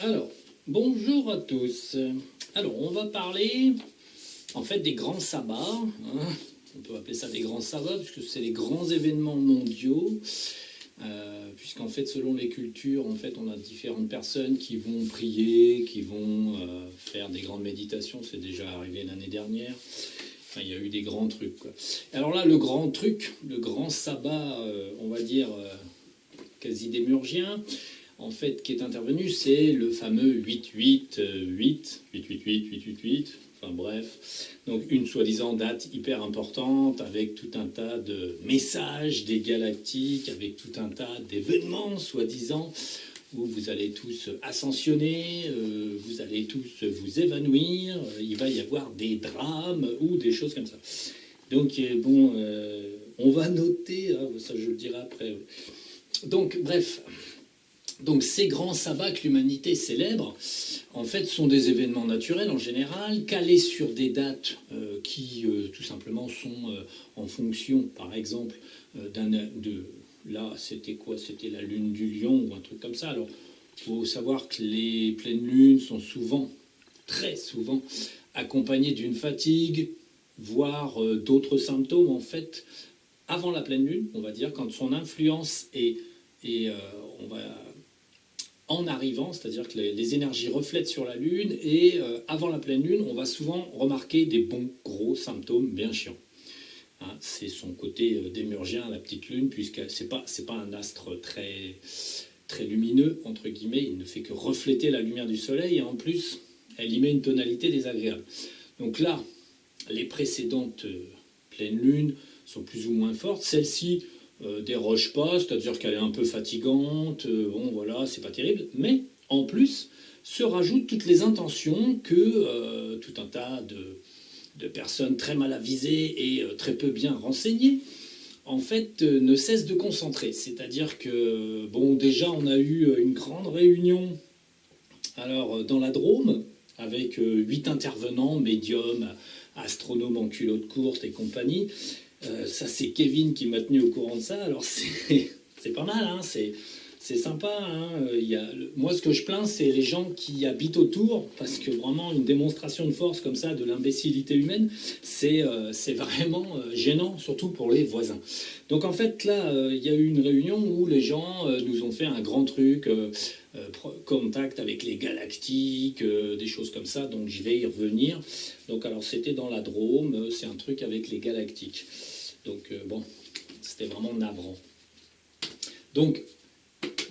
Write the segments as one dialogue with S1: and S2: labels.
S1: Alors, bonjour à tous. Alors, on va parler en fait des grands sabbats, hein. On peut appeler ça des grands sabbats puisque c'est les grands événements mondiaux. Puisqu'en fait, selon les cultures, en fait, on a différentes personnes qui vont prier, qui vont faire des grandes méditations. C'est déjà arrivé l'année dernière. Enfin, il y a eu des grands trucs, quoi. Alors là, le grand truc, le grand sabbat, on va dire quasi démurgien, en fait, qui est intervenu, c'est le fameux 8-8-8, 8-8-8-8-8-8, enfin bref. Donc une soi-disant date hyper importante, avec tout un tas de messages des galactiques, avec tout un tas d'événements, soi-disant, où vous allez tous ascensionner, vous allez tous vous évanouir, il va y avoir des drames ou des choses comme ça. Donc bon, on va noter, hein, ça je le dirai après. Donc bref. Donc ces grands sabbats que l'humanité célèbre, en fait, sont des événements naturels en général, calés sur des dates qui tout simplement sont en fonction, par exemple, là, c'était quoi? C'était la lune du lion ou un truc comme ça. Alors, il faut savoir que les pleines lunes sont souvent, très souvent, accompagnées d'une fatigue, voire d'autres symptômes, en fait, avant la pleine lune, on va dire, quand son influence est on va en arrivant, c'est-à-dire que les énergies reflètent sur la Lune, et avant la pleine Lune, on va souvent remarquer des bons gros symptômes bien chiants. Hein, c'est son côté démurgien, la petite Lune, puisque c'est pas un astre très, très lumineux, entre guillemets, il ne fait que refléter la lumière du Soleil, et en plus, elle y met une tonalité désagréable. Donc là, les précédentes pleines lunes sont plus ou moins fortes, celle-ci déroge pas, c'est-à-dire qu'elle est un peu fatigante, bon voilà, c'est pas terrible, mais en plus se rajoutent toutes les intentions que tout un tas de personnes très mal avisées et très peu bien renseignées, en fait, ne cessent de concentrer. C'est-à-dire que, bon, déjà on a eu une grande réunion alors dans la Drôme, avec 8 intervenants, médiums, astronomes en culotte courte et compagnie. Ça, c'est Kevin qui m'a tenu au courant de ça. Alors, c'est pas mal, hein, c'est sympa. Hein. Moi, ce que je plains, c'est les gens qui habitent autour, parce que vraiment, une démonstration de force comme ça, de l'imbécilité humaine, c'est vraiment gênant, surtout pour les voisins. Donc, en fait, là, il y a eu une réunion où les gens nous ont fait un grand truc, contact avec les galactiques, des choses comme ça, donc je vais y revenir. Donc, alors, c'était dans la Drôme, c'est un truc avec les galactiques. Donc, bon, c'était vraiment navrant. Donc,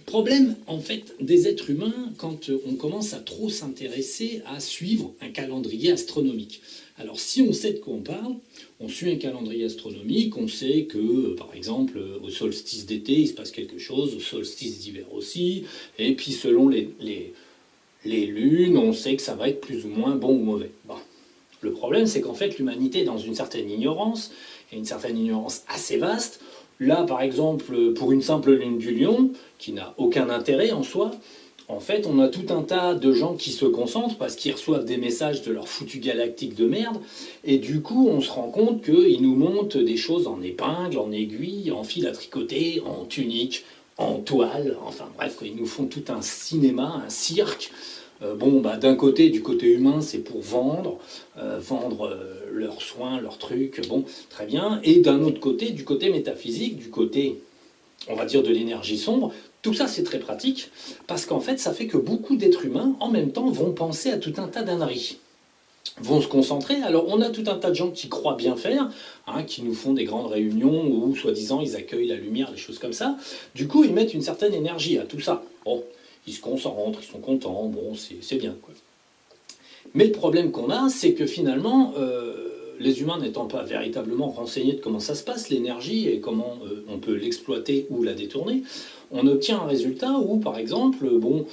S1: problème, en fait, des êtres humains quand on commence à trop s'intéresser à suivre un calendrier astronomique. Alors, si on sait de quoi on parle, on suit un calendrier astronomique, on sait que, par exemple, au solstice d'été, il se passe quelque chose, au solstice d'hiver aussi, et puis selon les lunes, on sait que ça va être plus ou moins bon ou mauvais. Bon. Le problème, c'est qu'en fait, l'humanité est dans une certaine ignorance, et une certaine ignorance assez vaste. Là, par exemple, pour une simple lune du lion, qui n'a aucun intérêt en soi, en fait, on a tout un tas de gens qui se concentrent parce qu'ils reçoivent des messages de leur foutu galactique de merde, et du coup, on se rend compte qu'ils nous montent des choses en épingle, en aiguille, en fil à tricoter, en tunique, en toile, enfin bref, ils nous font tout un cinéma, un cirque. Bon, bah, d'un côté, du côté humain, c'est pour vendre leurs soins, leurs trucs, bon, très bien. Et d'un autre côté, du côté métaphysique, du côté, on va dire, de l'énergie sombre, tout ça, c'est très pratique, parce qu'en fait, ça fait que beaucoup d'êtres humains, en même temps, vont penser à tout un tas d'âneries, vont se concentrer. Alors, on a tout un tas de gens qui croient bien faire, hein, qui nous font des grandes réunions où, soi-disant, ils accueillent la lumière, des choses comme ça. Du coup, ils mettent une certaine énergie à tout ça. Bon, ils se concentrent, ils sont contents, bon, c'est bien, quoi. Mais le problème qu'on a, c'est que finalement, les humains n'étant pas véritablement renseignés de comment ça se passe, l'énergie, et comment on peut l'exploiter ou la détourner, on obtient un résultat où, par exemple, bon,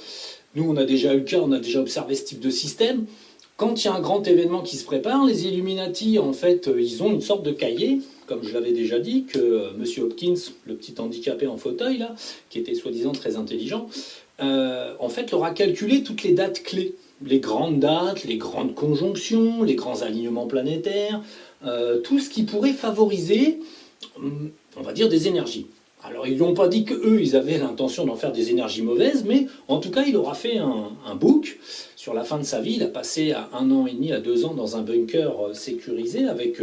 S1: nous on a déjà eu le cas, on a déjà observé ce type de système. Quand il y a un grand événement qui se prépare, les Illuminati, en fait, ils ont une sorte de cahier, comme je l'avais déjà dit, que M. Hopkins, le petit handicapé en fauteuil, là, qui était soi-disant très intelligent, en fait, leur a calculé toutes les dates clés. Les grandes dates, les grandes conjonctions, les grands alignements planétaires, tout ce qui pourrait favoriser, on va dire, des énergies. Alors ils lui ont pas dit qu'eux, ils avaient l'intention d'en faire des énergies mauvaises, mais en tout cas, il aura fait un book. Sur la fin de sa vie, il a passé à 1 an et demi à 2 ans dans un bunker sécurisé avec,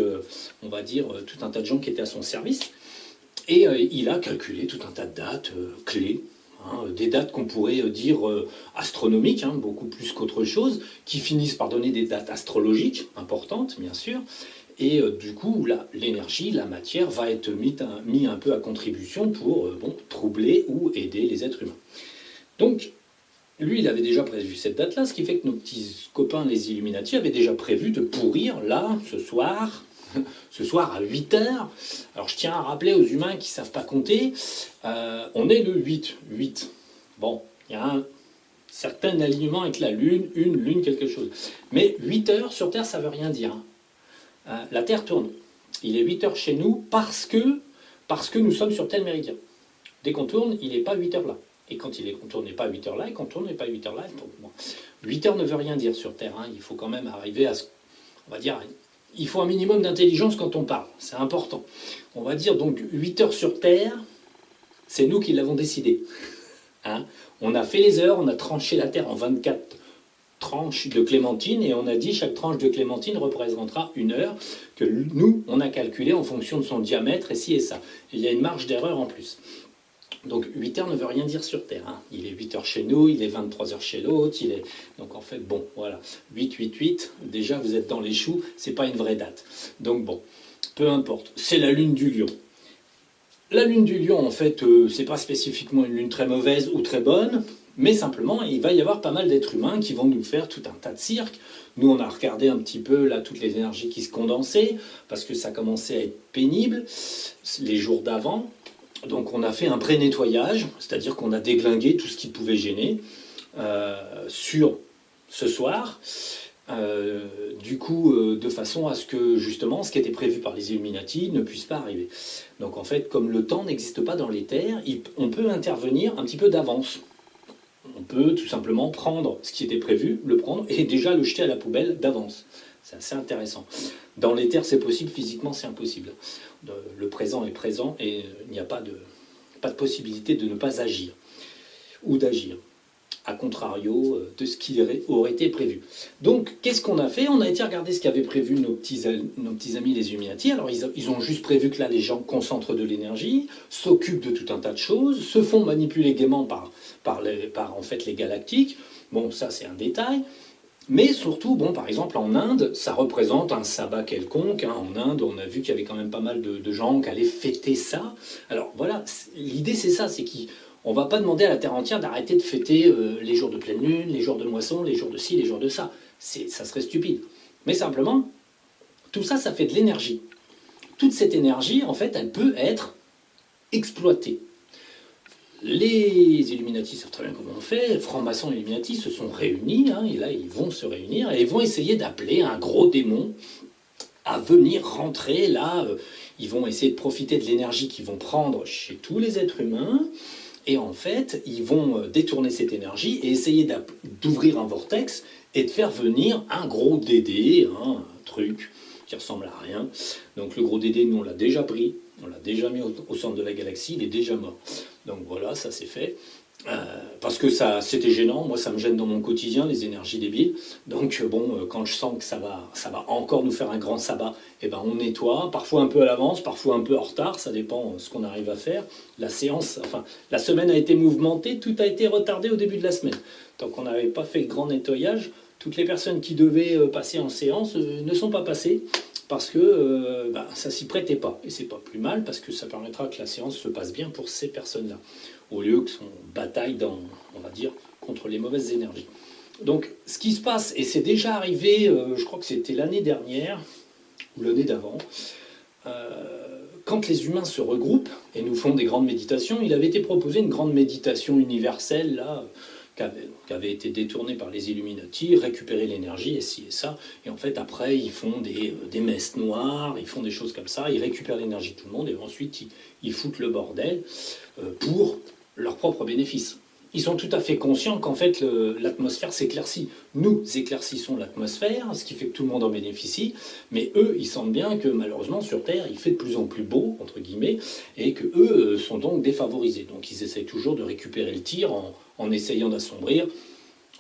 S1: on va dire, tout un tas de gens qui étaient à son service. Et il a calculé tout un tas de dates clés, hein, des dates qu'on pourrait dire astronomiques, hein, beaucoup plus qu'autre chose, qui finissent par donner des dates astrologiques, importantes bien sûr. Et du coup, l'énergie, la matière va être mis un peu à contribution pour troubler ou aider les êtres humains. Donc, lui, il avait déjà prévu cette date-là, ce qui fait que nos petits copains, les Illuminati, avaient déjà prévu de pourrir, là, ce soir à 8 heures. Alors, je tiens à rappeler aux humains qui ne savent pas compter, on est le 8. 8. Bon, il y a un certain alignement avec la Lune, une Lune, quelque chose. Mais 8 heures sur Terre, ça ne veut rien dire. Hein. La Terre tourne. Il est 8 heures chez nous parce que nous sommes sur tel méridien. Dès qu'on tourne, il n'est pas 8 heures là. Et quand on tourne, n'est pas 8 heures là. Et quand on tourne, n'est pas 8 heures là. Donc, bon. 8 heures ne veut rien dire sur Terre. Hein. Il faut quand même arriver à ce... On va dire... Il faut un minimum d'intelligence quand on parle. C'est important. On va dire donc 8 heures sur Terre, c'est nous qui l'avons décidé. Hein. On a fait les heures, on a tranché la Terre en 24 tranches de clémentine et on a dit chaque tranche de clémentine représentera 1 heure que nous, on a calculé en fonction de son diamètre et ci et ça. Et il y a une marge d'erreur en plus. Donc 8 heures ne veut rien dire sur Terre. Hein. Il est 8 heures chez nous, il est 23 heures chez l'autre. Donc en fait, bon, voilà. 8, 8, 8, déjà vous êtes dans les choux, c'est pas une vraie date. Donc bon, peu importe. C'est la lune du lion. La lune du lion, en fait, c'est pas spécifiquement une lune très mauvaise ou très bonne, mais simplement, il va y avoir pas mal d'êtres humains qui vont nous faire tout un tas de cirques. Nous, on a regardé un petit peu là toutes les énergies qui se condensaient, parce que ça commençait à être pénible les jours d'avant. Donc on a fait un pré-nettoyage, c'est-à-dire qu'on a déglingué tout ce qui pouvait gêner sur ce soir. Du coup, de façon à ce que justement ce qui était prévu par les Illuminati ne puisse pas arriver. Donc en fait, comme le temps n'existe pas dans les terres, on peut intervenir un petit peu d'avance. On peut tout simplement prendre ce qui était prévu, le prendre et déjà le jeter à la poubelle d'avance. C'est assez intéressant. Dans les terres, c'est possible, physiquement, c'est impossible. Le présent est présent et il n'y a pas de possibilité de ne pas agir ou d'agir, à contrario de ce qui aurait été prévu. Donc, qu'est-ce qu'on a fait? On a été regarder ce qu'avaient prévu nos petits amis les Illuminati. Alors, ils ont juste prévu que là, les gens concentrent de l'énergie, s'occupent de tout un tas de choses, se font manipuler gaiement par en fait, les galactiques. Bon, ça, c'est un détail. Mais surtout, bon, par exemple, en Inde, ça représente un sabbat quelconque. Hein. En Inde, on a vu qu'il y avait quand même pas mal de gens qui allaient fêter ça. Alors voilà, l'idée c'est ça, c'est qu'on ne va pas demander à la Terre entière d'arrêter de fêter les jours de pleine lune, les jours de moisson, les jours de ci, les jours de ça. Ça serait stupide. Mais simplement, tout ça, ça fait de l'énergie. Toute cette énergie, en fait, elle peut être exploitée. Les Illuminati savent très bien comment on fait. Francs-maçons et Illuminati se sont réunis, hein, et là ils vont se réunir et ils vont essayer d'appeler un gros démon à venir rentrer là. Ils vont essayer de profiter de l'énergie qu'ils vont prendre chez tous les êtres humains et en fait ils vont détourner cette énergie et essayer d'ouvrir un vortex et de faire venir un gros Dédé, hein, un truc qui ressemble à rien. Donc le gros Dédé, nous on l'a déjà pris, on l'a déjà mis au centre de la galaxie, il est déjà mort. Donc voilà, ça c'est fait. Parce que ça, c'était gênant, moi ça me gêne dans mon quotidien, les énergies débiles. Donc bon, quand je sens que ça va encore nous faire un grand sabbat, eh ben on nettoie, parfois un peu à l'avance, parfois un peu en retard, ça dépend de ce qu'on arrive à faire. La semaine a été mouvementée, tout a été retardé au début de la semaine. Tant qu'on n'avait pas fait le grand nettoyage, toutes les personnes qui devaient passer en séance ne sont pas passées. Parce que ça s'y prêtait pas. Et c'est pas plus mal, parce que ça permettra que la séance se passe bien pour ces personnes-là, au lieu qu'on bataille on va dire, contre les mauvaises énergies. Donc, ce qui se passe, et c'est déjà arrivé, je crois que c'était l'année dernière, ou l'année d'avant, quand les humains se regroupent et nous font des grandes méditations, il avait été proposé une grande méditation universelle, là, qui avait été détourné par les Illuminati, récupérer l'énergie, et ci et ça. Et en fait, après, ils font des messes noires, ils font des choses comme ça, ils récupèrent l'énergie de tout le monde, et ensuite, ils foutent le bordel pour leur propre bénéfice. ils sont tout à fait conscients qu'en fait l'atmosphère s'éclaircit. Nous éclaircissons l'atmosphère, ce qui fait que tout le monde en bénéficie, mais eux, ils sentent bien que malheureusement sur Terre, il fait de plus en plus beau, entre guillemets, et que eux sont donc défavorisés. Donc ils essayent toujours de récupérer le tir en essayant d'assombrir,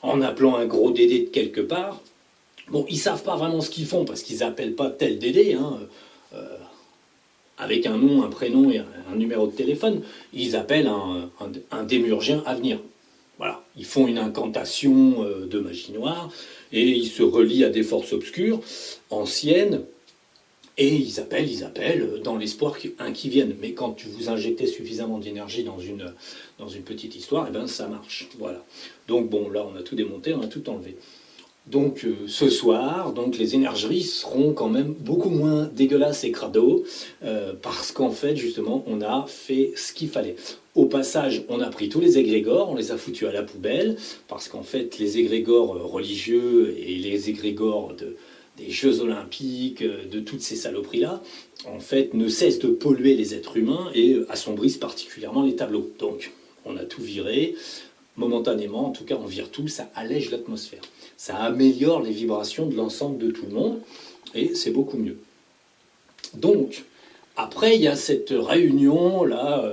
S1: en appelant un gros Dédé de quelque part. Bon, ils savent pas vraiment ce qu'ils font, parce qu'ils appellent pas tel Dédé, hein, avec un nom, un prénom et un numéro de téléphone, ils appellent un démurgien à venir. Voilà, ils font une incantation de magie noire et ils se relient à des forces obscures, anciennes, et ils appellent dans l'espoir qu'un qui vienne. Mais quand tu vous injectez suffisamment d'énergie dans une petite histoire, et ben ça marche. Voilà. Donc bon, là on a tout démonté, on a tout enlevé. Donc ce soir, donc les énergeries seront quand même beaucoup moins dégueulasses et crado, parce qu'en fait justement on a fait ce qu'il fallait. Au passage, on a pris tous les égrégores, on les a foutus à la poubelle, parce qu'en fait les égrégores religieux et les égrégores des Jeux Olympiques, de toutes ces saloperies-là, en fait ne cessent de polluer les êtres humains et assombrissent particulièrement les tableaux. Donc on a tout viré. Momentanément, en tout cas, on vire tout, ça allège l'atmosphère. Ça améliore les vibrations de l'ensemble de tout le monde, et c'est beaucoup mieux. Donc, après, il y a cette réunion, là,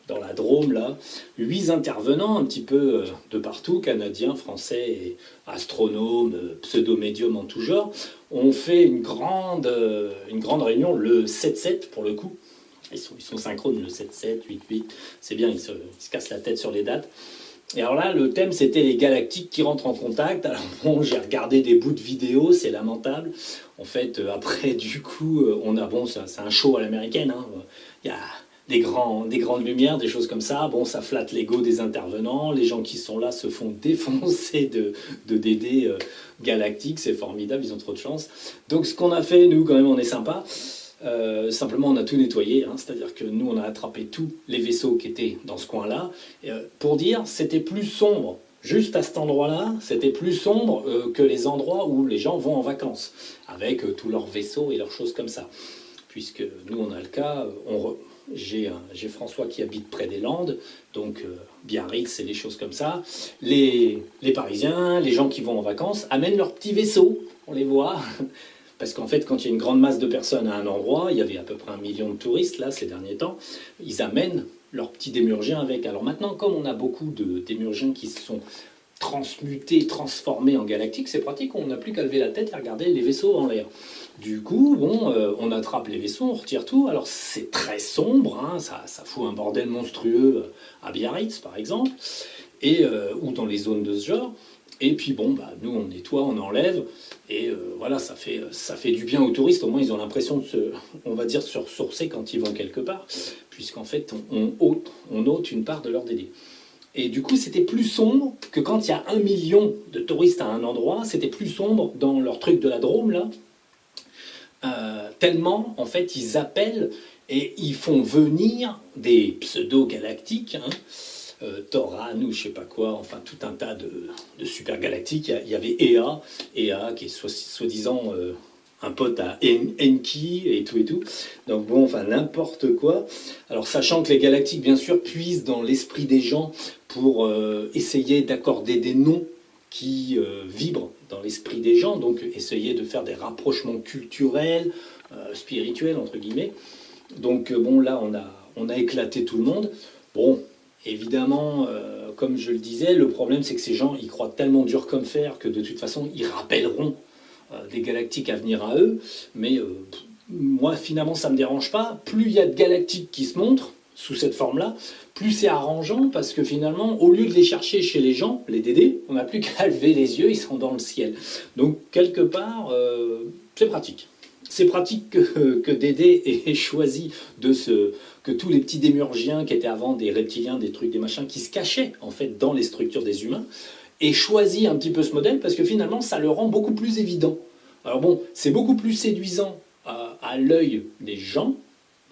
S1: dans la Drôme, là, 8 intervenants, un petit peu de partout, Canadiens, Français, et astronomes, pseudo-médiums en tout genre, ont fait une grande réunion, le 7-7 pour le coup. Ils sont synchrones, le 7-7, 8-8, c'est bien, ils se cassent la tête sur les dates. Et alors là, le thème, c'était les galactiques qui rentrent en contact. Alors bon, j'ai regardé des bouts de vidéos, c'est lamentable. En fait, après, du coup, c'est un show à l'américaine. Hein. Il y a des grandes lumières, des choses comme ça. Bon, ça flatte l'ego des intervenants. Les gens qui sont là se font défoncer de Dédé galactiques. C'est formidable, ils ont trop de chance. Donc ce qu'on a fait, nous, quand même, on est sympa. Simplement on a tout nettoyé, hein, c'est-à-dire que nous on a attrapé tous les vaisseaux qui étaient dans ce coin-là, pour dire c'était plus sombre, juste à cet endroit-là, c'était plus sombre que les endroits où les gens vont en vacances, avec tous leurs vaisseaux et leurs choses comme ça. Puisque nous on a le cas, j'ai François qui habite près des Landes, donc Biarritz et les choses comme ça. Les Parisiens, les gens qui vont en vacances, amènent leurs petits vaisseaux, on les voit. Parce qu'en fait, quand il y a une grande masse de personnes à un endroit, il y avait à peu près 1 million de touristes, là, ces derniers temps, ils amènent leurs petits démurgiens avec. Alors maintenant, comme on a beaucoup de démurgiens qui se sont transmutés, transformés en galactiques, c'est pratique, on n'a plus qu'à lever la tête et regarder les vaisseaux en l'air. Du coup, bon, on attrape les vaisseaux, on retire tout. Alors c'est très sombre, hein, ça fout un bordel monstrueux à Biarritz, par exemple, ou dans les zones de ce genre. Et puis bon, bah, nous on nettoie, on enlève, et voilà, ça fait du bien aux touristes. Au moins ils ont l'impression de se ressourcer quand ils vont quelque part, puisqu'en fait on ôte une part de leur Dédé. Et du coup c'était plus sombre que quand il y a 1 million de touristes à un endroit, c'était plus sombre dans leur truc de la Drôme là, tellement en fait ils appellent et ils font venir des pseudo-galactiques, hein, Thoran ou je sais pas quoi, enfin tout un tas de super galactiques. Il y avait Ea qui est soi-disant un pote à Enki et tout. Donc bon, enfin n'importe quoi. Alors sachant que les galactiques bien sûr puisent dans l'esprit des gens pour essayer d'accorder des noms qui vibrent dans l'esprit des gens, donc essayer de faire des rapprochements culturels, spirituels entre guillemets. Donc bon là on a éclaté tout le monde. Bon, évidemment, comme je le disais, le problème c'est que ces gens, ils croient tellement dur comme fer que de toute façon, ils rappelleront des galactiques à venir à eux. Mais moi, finalement, ça ne me dérange pas. Plus il y a de galactiques qui se montrent sous cette forme-là, plus c'est arrangeant parce que finalement, au lieu de les chercher chez les gens, les Dédés, on n'a plus qu'à lever les yeux, ils sont dans le ciel. Donc, quelque part, c'est pratique. C'est pratique que Dédé ait choisi que tous les petits démurgiens qui étaient avant des reptiliens, des trucs, des machins, qui se cachaient en fait dans les structures des humains, aient choisi un petit peu ce modèle parce que finalement ça le rend beaucoup plus évident. Alors bon, c'est beaucoup plus séduisant à l'œil des gens,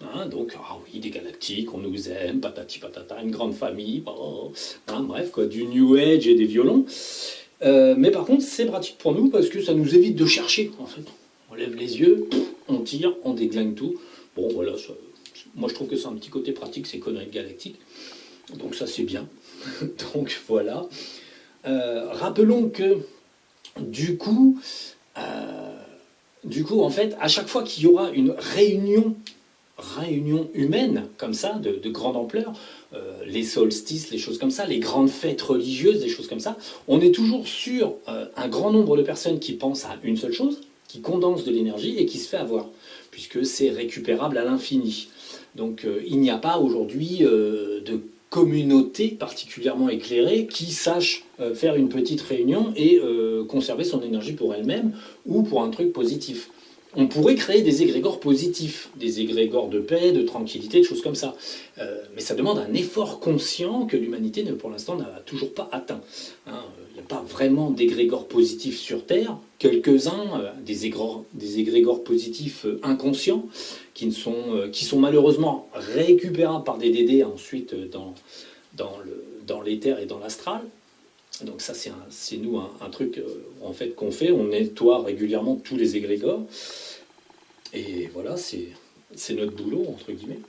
S1: hein, donc ah oui, des galactiques, on nous aime, patati patata, une grande famille, hein, bref, quoi, du New Age et des violons. Mais par contre, c'est pratique pour nous parce que ça nous évite de chercher en fait. On lève les yeux, on tire, on déglingue tout. Bon, voilà, moi je trouve que c'est un petit côté pratique, ces conneries galactiques. Donc ça, c'est bien. Donc voilà. Rappelons que du coup, en fait, à chaque fois qu'il y aura une réunion humaine, comme ça, de grande ampleur, les solstices, les choses comme ça, les grandes fêtes religieuses, des choses comme ça, on est toujours sur un grand nombre de personnes qui pensent à une seule chose, qui condensent de l'énergie et qui se fait avoir, puisque c'est récupérable à l'infini. Donc il n'y a pas aujourd'hui de communauté particulièrement éclairée qui sache faire une petite réunion et conserver son énergie pour elle-même ou pour un truc positif. On pourrait créer des égrégores positifs, des égrégores de paix, de tranquillité, de choses comme ça. Mais ça demande un effort conscient que l'humanité, pour l'instant, n'a toujours pas atteint. Il n'y a pas vraiment d'égrégores positifs sur Terre. Quelques-uns, des égrégores positifs inconscients, qui sont malheureusement récupérables par des DD ensuite dans l'éther et dans l'astral. Donc ça, c'est nous un truc en fait qu'on fait. On nettoie régulièrement tous les égrégores. Et voilà, c'est notre boulot, entre guillemets.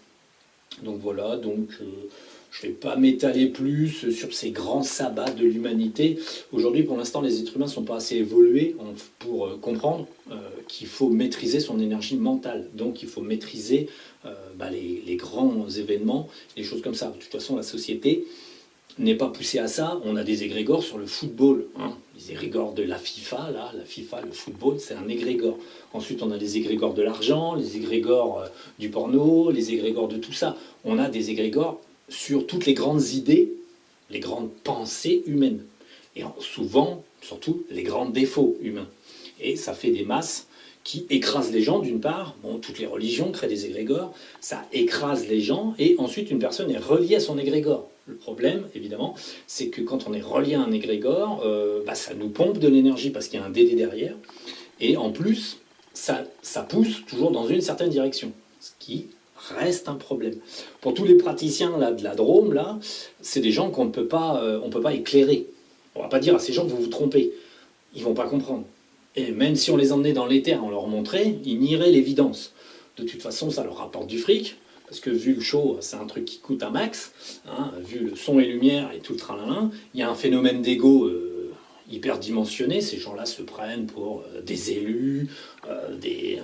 S1: Donc voilà, je ne vais pas m'étaler plus sur ces grands sabbats de l'humanité. Aujourd'hui, pour l'instant, les êtres humains ne sont pas assez évolués pour comprendre qu'il faut maîtriser son énergie mentale. Donc il faut maîtriser les grands événements, les choses comme ça. De toute façon, la société n'est pas poussé à ça. On a des égrégores sur le football. Les égrégores de la FIFA, là, la FIFA, le football, c'est un égrégore. Ensuite, on a les égrégores de l'argent, les égrégores du porno, les égrégores de tout ça. On a des égrégores sur toutes les grandes idées, les grandes pensées humaines. Et souvent, surtout, les grands défauts humains. Et ça fait des masses qui écrasent les gens, d'une part. Bon, toutes les religions créent des égrégores. Ça écrase les gens. Et ensuite, une personne est reliée à son égrégore. Le problème, évidemment, c'est que quand on est relié à un égrégore, ça nous pompe de l'énergie parce qu'il y a un DD derrière. Et en plus, ça pousse toujours dans une certaine direction. Ce qui reste un problème. Pour tous les praticiens là, de la Drôme, là, c'est des gens qu'on ne peut pas éclairer. On ne va pas dire à ces gens que vous vous trompez. Ils ne vont pas comprendre. Et même si on les emmenait dans l'éther, on leur montrait, ils nieraient l'évidence. De toute façon, ça leur rapporte du fric. Parce que vu le show, c'est un truc qui coûte un max, vu le son et lumière et tout le tralala, il y a un phénomène d'ego hyper dimensionné. Ces gens-là se prennent pour des élus, des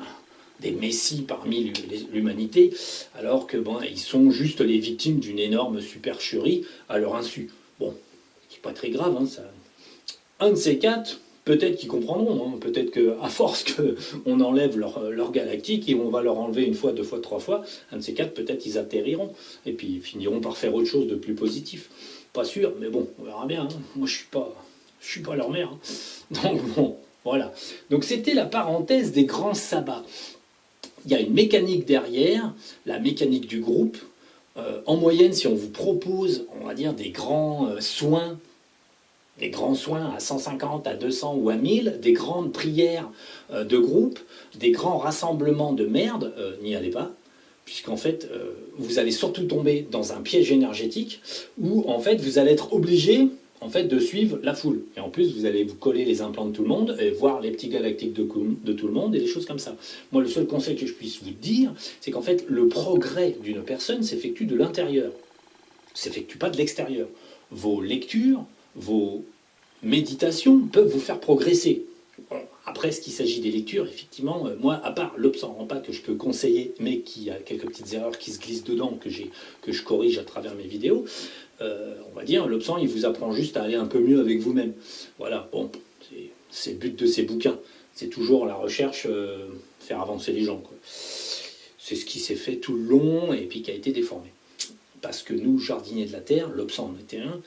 S1: messies parmi l'humanité, alors que ils sont juste les victimes d'une énorme supercherie à leur insu. Bon, c'est pas très grave, ça. Un de ces quatre, peut-être qu'ils comprendront, peut-être qu'à force qu'on enlève leur galactique et on va leur enlever une fois, deux fois, trois fois, un de ces quatre, peut-être ils atterriront et puis ils finiront par faire autre chose de plus positif. Pas sûr, mais bon, on verra bien. Moi, je suis pas leur mère. Donc bon, voilà. Donc c'était la parenthèse des grands sabbats. Il y a une mécanique derrière, la mécanique du groupe. En moyenne, si on vous propose, on va dire, des grands soins à 150, à 200 ou à 1000, des grandes prières de groupe, des grands rassemblements de merde, n'y allez pas, puisqu'en fait, vous allez surtout tomber dans un piège énergétique où, en fait, vous allez être obligé de suivre la foule. Et en plus, vous allez vous coller les implants de tout le monde, et voir les petits galactiques de tout le monde, et des choses comme ça. Moi, le seul conseil que je puisse vous dire, c'est qu'en fait, le progrès d'une personne s'effectue de l'intérieur, ne s'effectue pas de l'extérieur. Vos lectures, vos méditations peuvent vous faire progresser. Bon, après, ce qu'il s'agit des lectures, effectivement, moi, à part l'Obsan pas que je peux conseiller, mais qui a quelques petites erreurs qui se glissent dedans, que je corrige à travers mes vidéos, on va dire, l'Obsan, il vous apprend juste à aller un peu mieux avec vous-même. Voilà, bon, c'est le but de ces bouquins. C'est toujours la recherche, faire avancer les gens, quoi. C'est ce qui s'est fait tout le long et puis qui a été déformé. Parce que nous, jardiniers de la Terre, l'Obsan en était un,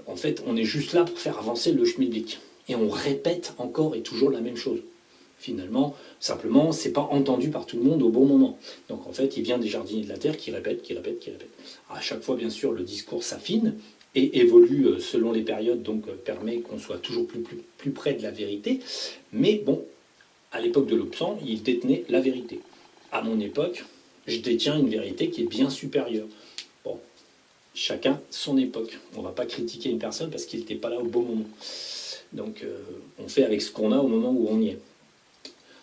S1: en fait, on est juste là pour faire avancer le schmilblick. Et on répète encore et toujours la même chose. Finalement, simplement, c'est pas entendu par tout le monde au bon moment. Donc en fait, il vient des jardiniers de la Terre qui répètent, qui répètent, qui répètent. À chaque fois, bien sûr, le discours s'affine et évolue selon les périodes, donc permet qu'on soit toujours plus près de la vérité. Mais bon, à l'époque de l'Obsan, il détenait la vérité. À mon époque, je détiens une vérité qui est bien supérieure. Bon, chacun son époque. On ne va pas critiquer une personne parce qu'il n'était pas là au bon moment. Donc on fait avec ce qu'on a au moment où on y est.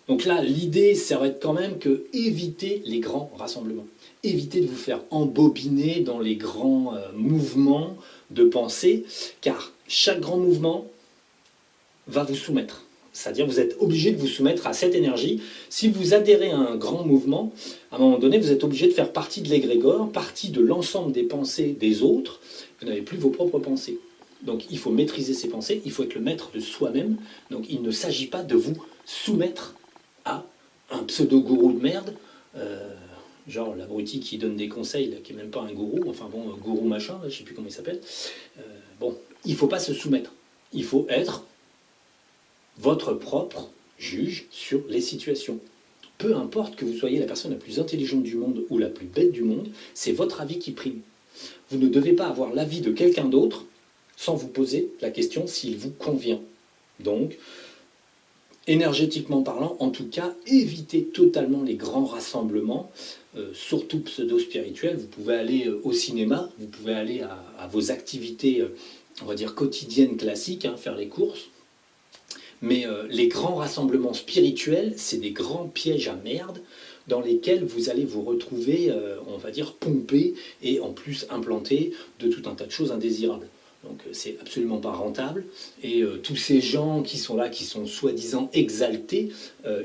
S1: Donc là, l'idée, ça va être quand même que évitez les grands rassemblements. Évitez de vous faire embobiner dans les grands mouvements de pensée, car chaque grand mouvement va vous soumettre. C'est-à-dire vous êtes obligé de vous soumettre à cette énergie. Si vous adhérez à un grand mouvement, à un moment donné, vous êtes obligé de faire partie de l'égrégore, partie de l'ensemble des pensées des autres. Vous n'avez plus vos propres pensées. Donc il faut maîtriser ses pensées, il faut être le maître de soi-même. Donc il ne s'agit pas de vous soumettre à un pseudo-gourou de merde, genre l'abruti qui donne des conseils, là, qui n'est même pas un gourou, enfin bon, gourou machin, là, je ne sais plus comment il s'appelle. Bon, il ne faut pas se soumettre. Il faut être votre propre juge sur les situations. Peu importe que vous soyez la personne la plus intelligente du monde ou la plus bête du monde, c'est votre avis qui prime. Vous ne devez pas avoir l'avis de quelqu'un d'autre sans vous poser la question s'il vous convient. Donc, énergétiquement parlant, en tout cas, évitez totalement les grands rassemblements, surtout pseudo-spirituels. Vous pouvez aller au cinéma, vous pouvez aller à vos activités, on va dire, quotidiennes classiques, hein, faire les courses. Mais les grands rassemblements spirituels, c'est des grands pièges à merde dans lesquels vous allez vous retrouver, on va dire, pompé et en plus implanté de tout un tas de choses indésirables. Donc c'est absolument pas rentable. Et tous ces gens qui sont là, qui sont soi-disant exaltés,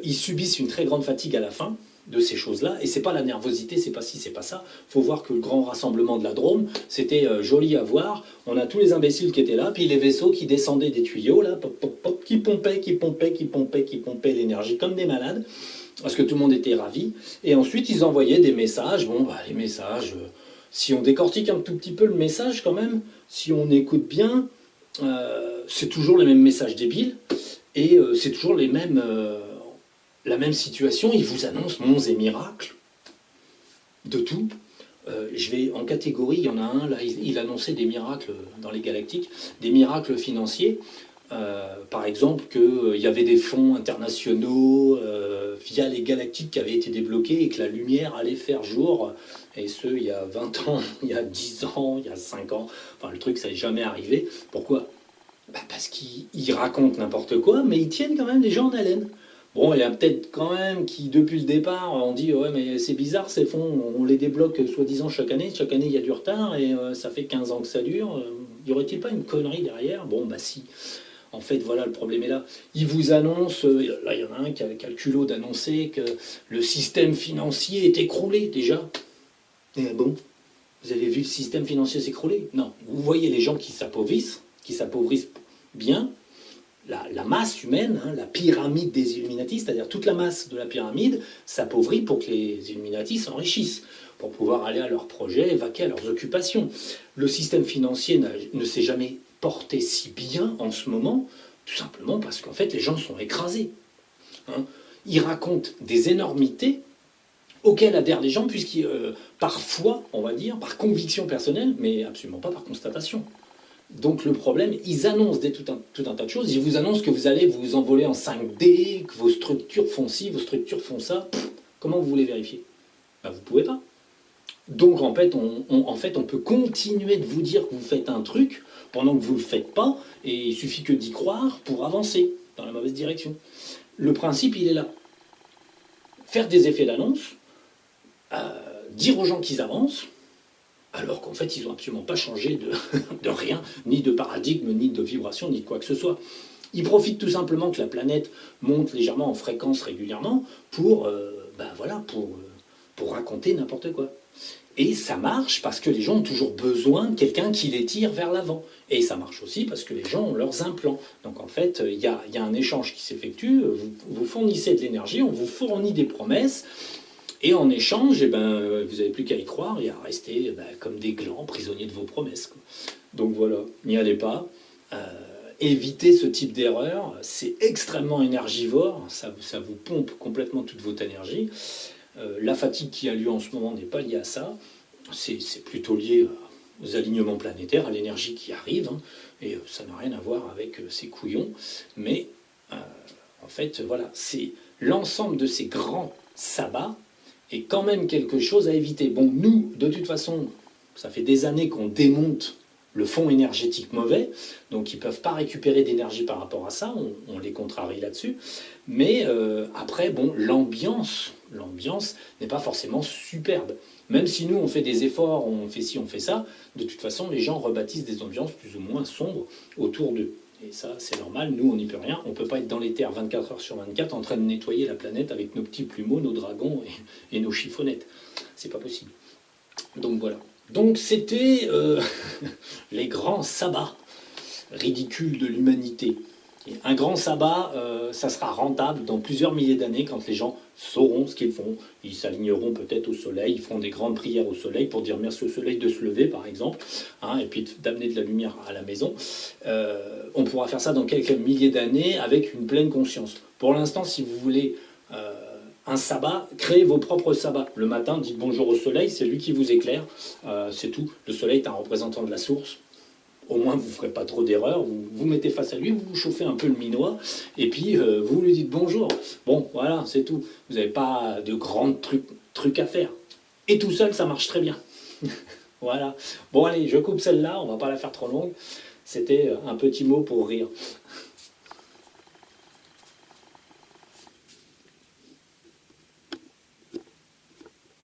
S1: ils subissent une très grande fatigue à la fin de ces choses-là. Et c'est pas la nervosité, c'est pas ci, c'est pas ça. Faut voir que le grand rassemblement de la Drôme, c'était joli à voir. On a tous les imbéciles qui étaient là, puis les vaisseaux qui descendaient des tuyaux, là, pop, pop, pop, qui pompaient l'énergie comme des malades, parce que tout le monde était ravi. Et ensuite, ils envoyaient des messages. Bon, bah, les messages, si on décortique un tout petit peu le message quand même, si on écoute bien, c'est toujours les mêmes messages débiles, et c'est toujours les mêmes... la même situation, il vous annonce monts et miracles, de tout. Je vais en catégorie, il y en a un, là, il annonçait des miracles dans les galactiques, des miracles financiers. Par exemple, qu'il y avait des fonds internationaux via les galactiques qui avaient été débloqués et que la lumière allait faire jour, et ce, il y a 20 ans, il y a 10 ans, il y a 5 ans. Enfin, le truc, ça n'est jamais arrivé. Pourquoi ? Parce qu'ils racontent n'importe quoi, mais ils tiennent quand même les gens en haleine. Bon, il y a peut-être quand même qui, depuis le départ, on dit « Ouais, mais c'est bizarre, ces fonds, on les débloque soi-disant chaque année il y a du retard, et ça fait 15 ans que ça dure. Y aurait-il pas une connerie derrière ?» Bon, bah si. En fait, voilà, le problème est là. Ils vous annoncent, là, il y en a un qui a le culot d'annoncer que le système financier est écroulé, déjà. Et bon, vous avez vu le système financier s'écrouler? Non. Vous voyez les gens qui s'appauvrissent bien, la masse humaine, hein, la pyramide des Illuminati, c'est-à-dire toute la masse de la pyramide s'appauvrit pour que les Illuminati s'enrichissent, pour pouvoir aller à leurs projets, vaquer à leurs occupations. Le système financier ne s'est jamais porté si bien en ce moment, tout simplement parce qu'en fait les gens sont écrasés. Hein. Ils racontent des énormités auxquelles adhèrent les gens, puisqu'ils, parfois, on va dire, par conviction personnelle, mais absolument pas par constatation. Donc le problème, ils annoncent tout un tas de choses. Ils vous annoncent que vous allez vous envoler en 5D, que vos structures font ci, vos structures font ça. Comment vous voulez vérifier? Vous ne pouvez pas. Donc en fait, on peut continuer de vous dire que vous faites un truc pendant que vous ne le faites pas, et il suffit que d'y croire pour avancer dans la mauvaise direction. Le principe, il est là. Faire des effets d'annonce, dire aux gens qu'ils avancent, alors qu'en fait, ils n'ont absolument pas changé de rien, ni de paradigme, ni de vibration, ni de quoi que ce soit. Ils profitent tout simplement que la planète monte légèrement en fréquence régulièrement pour raconter n'importe quoi. Et ça marche parce que les gens ont toujours besoin de quelqu'un qui les tire vers l'avant. Et ça marche aussi parce que les gens ont leurs implants. Donc en fait, il y a un échange qui s'effectue, vous fournissez de l'énergie, on vous fournit des promesses, et en échange, vous n'avez plus qu'à y croire et à rester comme des glands, prisonniers de vos promesses. Quoi. Donc voilà, n'y allez pas. Évitez ce type d'erreur, c'est extrêmement énergivore, ça vous pompe complètement toute votre énergie. La fatigue qui a lieu en ce moment n'est pas liée à ça, c'est plutôt lié aux alignements planétaires, à l'énergie qui arrive, hein, et ça n'a rien à voir avec ces couillons. Mais en fait, voilà, c'est l'ensemble de ces grands sabbats est quand même quelque chose à éviter. Bon, nous, de toute façon, ça fait des années qu'on démonte le fond énergétique mauvais, donc ils ne peuvent pas récupérer d'énergie par rapport à ça, on les contrarie là-dessus. Mais après, bon, l'ambiance n'est pas forcément superbe. Même si nous, on fait des efforts, on fait ci, on fait ça, de toute façon, les gens rebâtissent des ambiances plus ou moins sombres autour d'eux. Et ça, c'est normal, nous, on n'y peut rien. On ne peut pas être dans les terres 24 heures sur 24 en train de nettoyer la planète avec nos petits plumeaux, nos dragons et nos chiffonnettes. C'est pas possible. Donc voilà. Donc c'était les grands sabbats ridicules de l'humanité. Un grand sabbat, ça sera rentable dans plusieurs milliers d'années quand les gens sauront ce qu'ils font. Ils s'aligneront peut-être au soleil, ils feront des grandes prières au soleil pour dire merci au soleil de se lever, par exemple, hein, et puis d'amener de la lumière à la maison. On pourra faire ça dans quelques milliers d'années avec une pleine conscience. Pour l'instant, si vous voulez un sabbat, créez vos propres sabbats. Le matin, dites bonjour au soleil, c'est lui qui vous éclaire, c'est tout. Le soleil est un représentant de la source. Au moins, vous ne ferez pas trop d'erreurs. Vous vous mettez face à lui, vous vous chauffez un peu le minois, et puis vous lui dites bonjour. Bon, voilà, c'est tout. Vous n'avez pas de grands trucs à faire. Et tout seul, ça marche très bien. Voilà. Bon, allez, je coupe celle-là, on ne va pas la faire trop longue. C'était un petit mot pour rire.